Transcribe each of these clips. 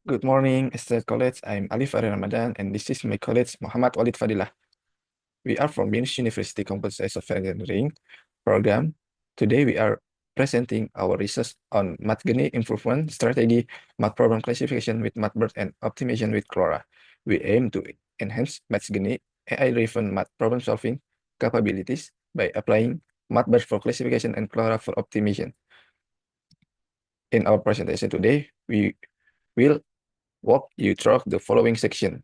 Good morning, Esther College. I'm Alif Ari Ramadan, and this is my colleague Muhammad Walid Fadilah. We are from Yunus University Computer Science Software Engineering program. Today we are presenting our research on Matgeni improvement strategy, math problem classification with MathBird, and optimization with Clora. We aim to enhance Matgeni AI-driven math problem solving capabilities by applying MathBird for classification and Clora for optimization. In our presentation today, we will walk you through the following section.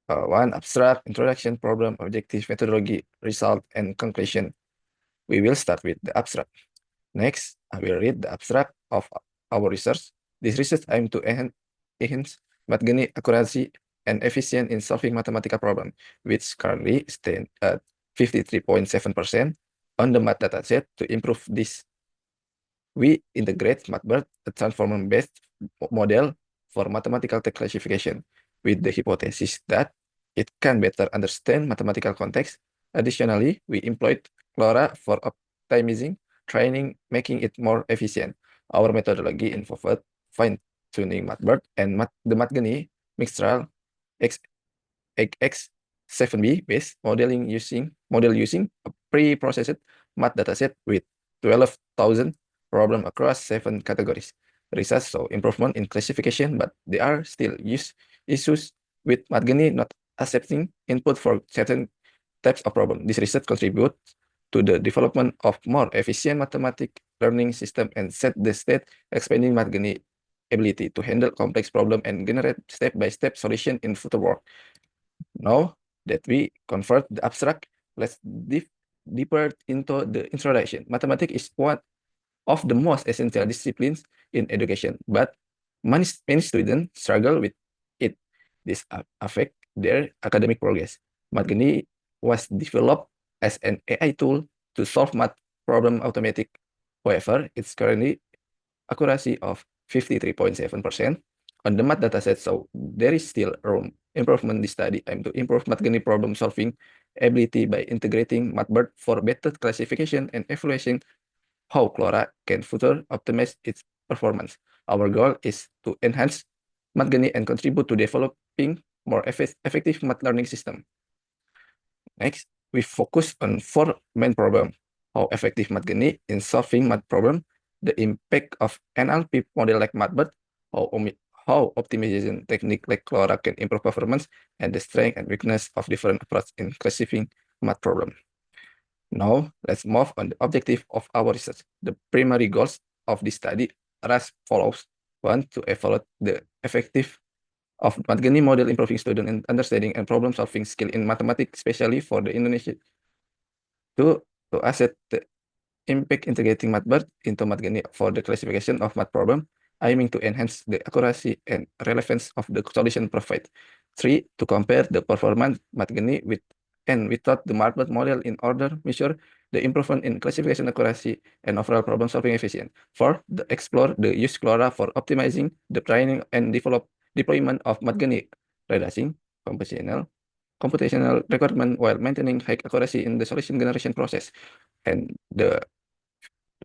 One, abstract, introduction, problem, objective, methodology, result, and conclusion. We will start with the abstract. Next, I will read the abstract of our research. This research aims to enhance Matgeni accuracy and efficient in solving mathematical problem, which currently stand at 53.7% on the math dataset. To improve this, we integrate MathBird, a transformer-based model for mathematical text classification, with the hypothesis that it can better understand mathematical context. Additionally, we employed Clora for optimizing training, making it more efficient. Our methodology involved fine-tuning MathBird and the Matgeni Mixtral X7B based model using a pre-processed math dataset with 12,000 problems across 7 categories. Research show improvement in classification, but there are still issues with Matgeni not accepting input for certain types of problem. This research contributes to the development of more efficient mathematical learning system and set the state, expanding Matgeni ability to handle complex problem and generate step-by-step solution in future work. Now that we convert the abstract, let's dive deeper into the introduction. Mathematics is one of the most essential disciplines in education, but many students struggle with it. This affect their academic progress. Matgeni was developed as an AI tool to solve math problem automatic. However, its currently accuracy of 53.7% on the math dataset, so there is still room improvement. This study aims to improve Matgeni problem solving ability by integrating MathBird for better classification and evaluation how Clora can further optimize its performance. Our goal is to enhance Matgeni and contribute to developing more effective math learning system. Next, we focus on 4 main problems: how effective Matgeni in solving math problem, the impact of NLP model like MathBird, how optimization technique like Clora can improve performance, and the strength and weakness of different approaches in classifying math problem. Now, let's move on the objective of our research. The primary goals of this study are as follows. One, to evaluate the effective of Matgeni model improving student and understanding and problem solving skill in mathematics, especially for the Indonesia. Two, to assess the impact integrating MathBird into Matgeni for the classification of math problem, aiming to enhance the accuracy and relevance of the solution provided. Three, to compare the performance Matgeni with and without the MathBird model in order to measure the improvement in classification accuracy and overall problem solving efficiency. Four, to explore the use Clora for optimizing the training and deployment of Matgeni, reducing computational requirement while maintaining high accuracy in the solution generation process. And the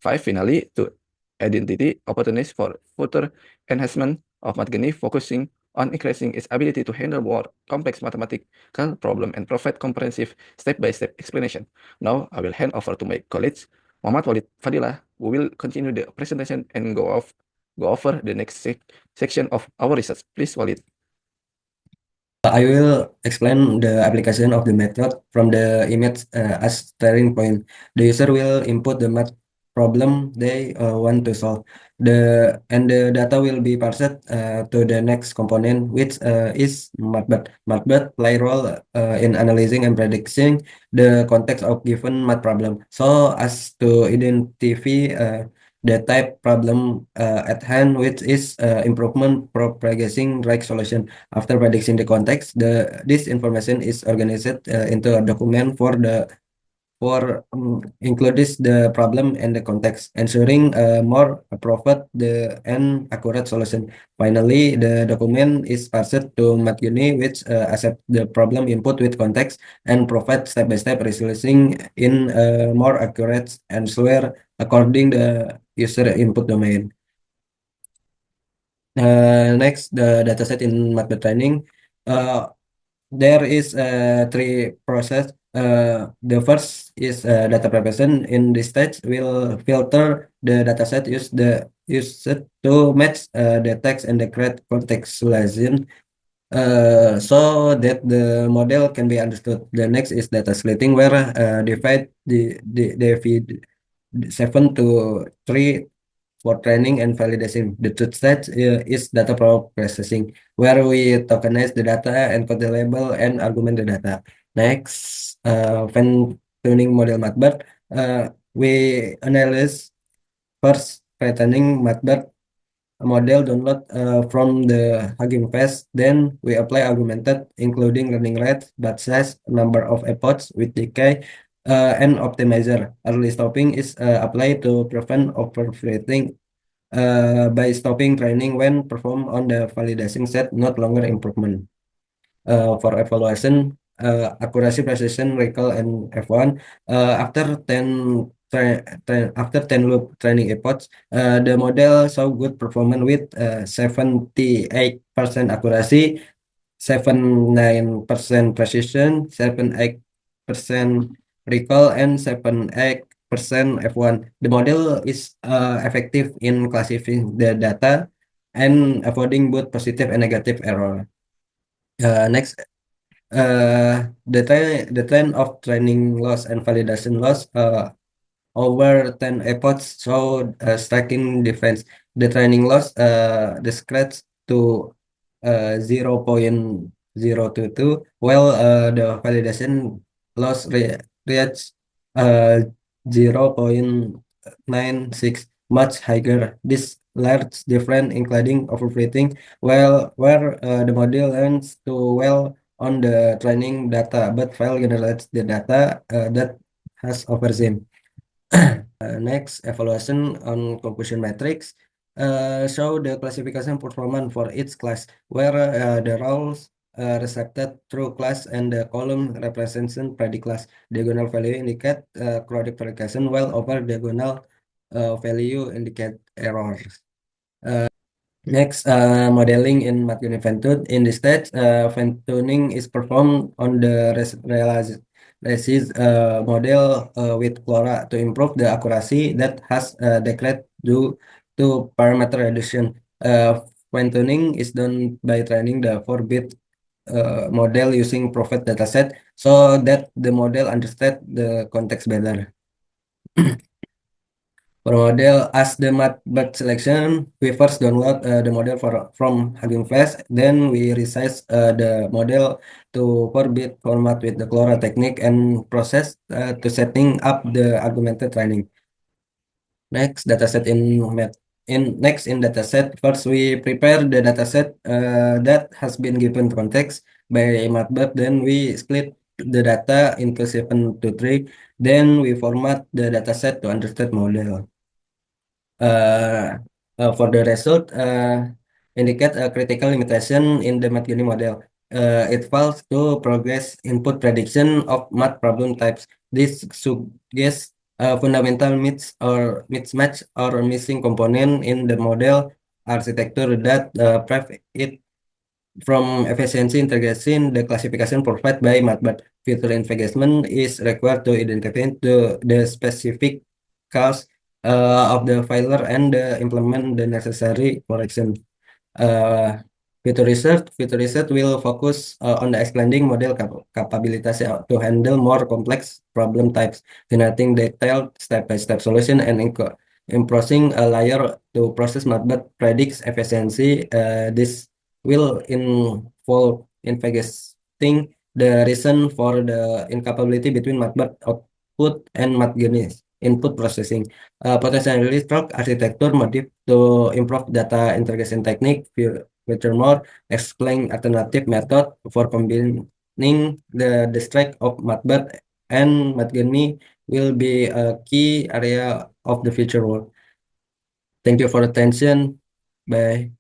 5, finally, to identity opportunities for further enhancement of Matgeni, focusing on increasing its ability to handle more complex mathematical problem and provide comprehensive step-by-step explanation. Now, I will hand over to my colleague, Muhammad Walid Fadilah, who will continue the presentation and go over the next section of our research. Please, Walid. I will explain the application of the method from the image as starting point. The user will input the math problem they want to solve. The data will be parsed to the next component, which is MathBird. MathBird play role in analyzing and predicting the context of given math problem, so as to identify the type problem at hand, which is improvement propagating right solution. After predicting the context, this information is organized into a document for includes the problem and the context, ensuring a more appropriate and accurate solution. Finally, the document is passed to Matgeni, which accept the problem input with context and provide step-by-step resolution in a more accurate answer according the user input domain. Next, the dataset in MATLAB training. There is three process. The first is data preparation. In this stage, we'll filter the dataset use it to match the text and the correct contextualization so that the model can be understood. The next is data splitting, where divide the feed 7 to 3 for training and validation. The third stage is data processing, where we tokenize the data, encode the label, and argument the data. Next, when tuning model Matbird, we analyze first pre-training Matbird model download from the Hugging Face. Then we apply augmented, including learning rate, batch size, number of epochs with decay, and optimizer. Early stopping is applied to prevent overfitting by stopping training when performed on the validation set, not longer improvement. For evaluation, accuracy, precision, recall, and F1. After 10 loop training efforts, the model saw good performance with 78% accuracy, 79% precision, 78% recall, and 78% F1. The model is effective in classifying the data and avoiding both positive and negative error. Next, the trend of training loss and validation loss over 10 epochs show a striking difference. The training loss decreased to 0.022, while the validation loss reached uh, 0.96, much higher. This large difference, including overfitting, where the model learns to well on the training data, but fail generate the data that has overseen. Next, evaluation on conclusion matrix show the classification performance for each class, where the rows received through class and the column representation predict class. Diagonal value indicate correct verification, while over diagonal value indicate errors. Next, modeling in MATLAB Venture. In this stage, fine tuning is performed on the realized model with Clora to improve the accuracy that has decreased due to parameter reduction. Fine tuning is done by training the 4-bit model using profit dataset so that the model understands the context better. For model, as the matbird selection, we first download the model from Hugging Face. Then we resize the model to 4-bit format with the Clora technique and process to setting up the augmented training. Next, dataset in dataset. First, we prepare the dataset that has been given context by matbird. Then we split the data into 7 to 3. Then we format the dataset to understand model. For the result indicate a critical limitation in the Math-Gini model. It fails to progress input prediction of math problem types. This suggests fundamental mismatch or missing component in the model architecture that prevent it from efficiency integration. The classification provided by MATBAT filter investigation is required to identify the specific cause of the failure and implement the necessary correction. Uh, Future research will focus on the expanding model capabilities to handle more complex problem types, generating detailed step-by-step solution, and improving a layer to process MATBAT predicts efficiency. This will involve investigating the reason for the incapability between MATBAT output and MATGENIS input processing. Potentially strong architecture modif to improve data integration technique. Furthermore, explain alternative method for combining the strength of MATBAT and MATGENI will be a key area of the future work. Thank you for attention. Bye.